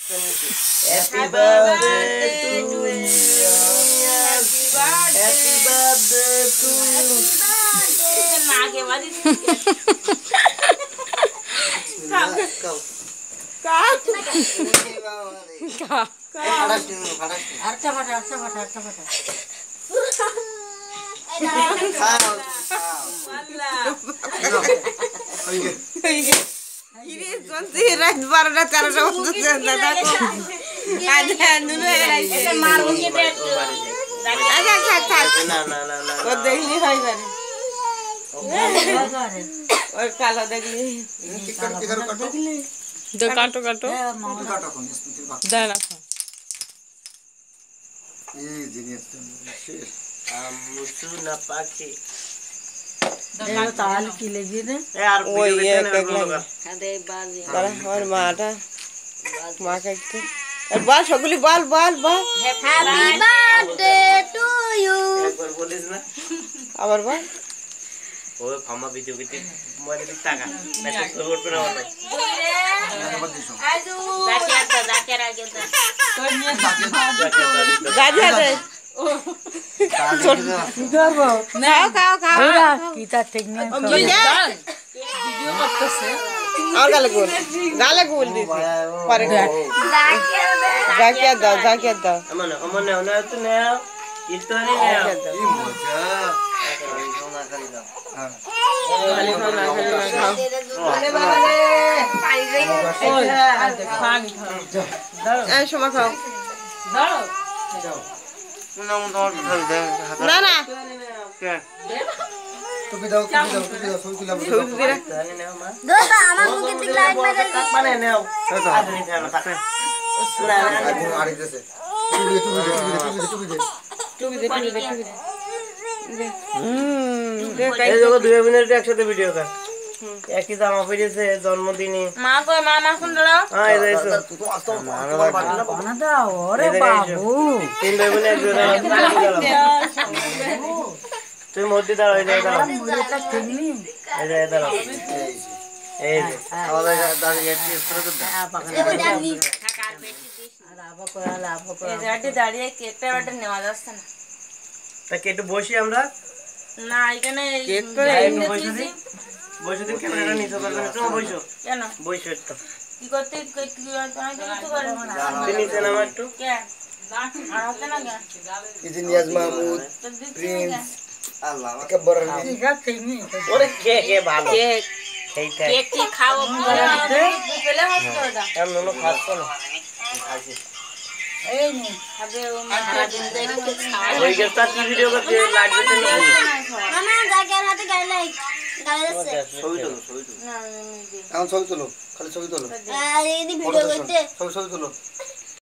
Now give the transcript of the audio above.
Happy birthday to you. Happy birthday to you. आगे वाली और काला देखली दो काटो काटो दाना मुसुना पाखी ताल की लेगी ने यार वो ये केक लगा अरे बाजी और माटा माँ का और बाल सगुली बाल बाल बाल हैप्पी बर्थडे टू यू एक बार बोलिस ना आवर बाल ओए फामा वीडियो किते मोबाइल दिखता का मैं तो रोड पे ना वाला आजू जाके आगे तो गाजिया दे इधर वो खाओ खाओ कीता ठीक नहीं वीडियो मत से और गाले गोल दी पर जाके दो अमन होना तो ना इतने ना ये मजा शमा खाओ ना ना टुपी दाओ सोई किला दोस्त আমার মুখে ঠিক লাইট মেরে पाने ने आओ आदमी थे ना आड़ी देसे टुपी दे এই দেখো 2 মিনিট একসাথে ভিডিও কর একই জামা পরেছে জন্মদিনে মা কই মা কোন দাও হ্যাঁ এই দেখো না দাও ওরে বাবু তিন ভাই বোনে জোড়া তুই মধ্যে দাঁড়াও এই দাঁড়াও মুড়িটা ঠিক নেই এই দাঁড়াও এই যে আমাদের দাঁড়িয়ে একটু একটু জানি ঢাকার বেশি দিস লাভ করে এই জায়গাতে দাঁড়িয়ে কেকটা অর্ডার নেওয়া যাচ্ছে না তা একটু বসি আমরা না এখানে কেক করে বসে দিন ক্যামেরাটা নিতে পারবে না তুমি বসো কেন বসো একটু কি করতে কি আমি তো কিছু করি না তুমি নিচে নামো একটু কে আর হতে না কে इजी नियाज महमूद তো দিচ্ছি प्रिंस अल्लाह कब्बर ঠিক আছে নি ওরে কে ভালো केक এইটা কেক কি খাও পেলে হচ্ছে ওটা আমি নো খাচ্ছ না খাইছি এই নি আগে ও মারা দিন দেখে খাও ওই গেছটা কি ভিডিও করতে লাইট দিতে না মামা জায়গা হাতে গাইলাই গাইলাছে ছবি তো না এখন ছবি তোলো খালি ছবি তোলো আর এই ভিডিও করতে ছবি তোলো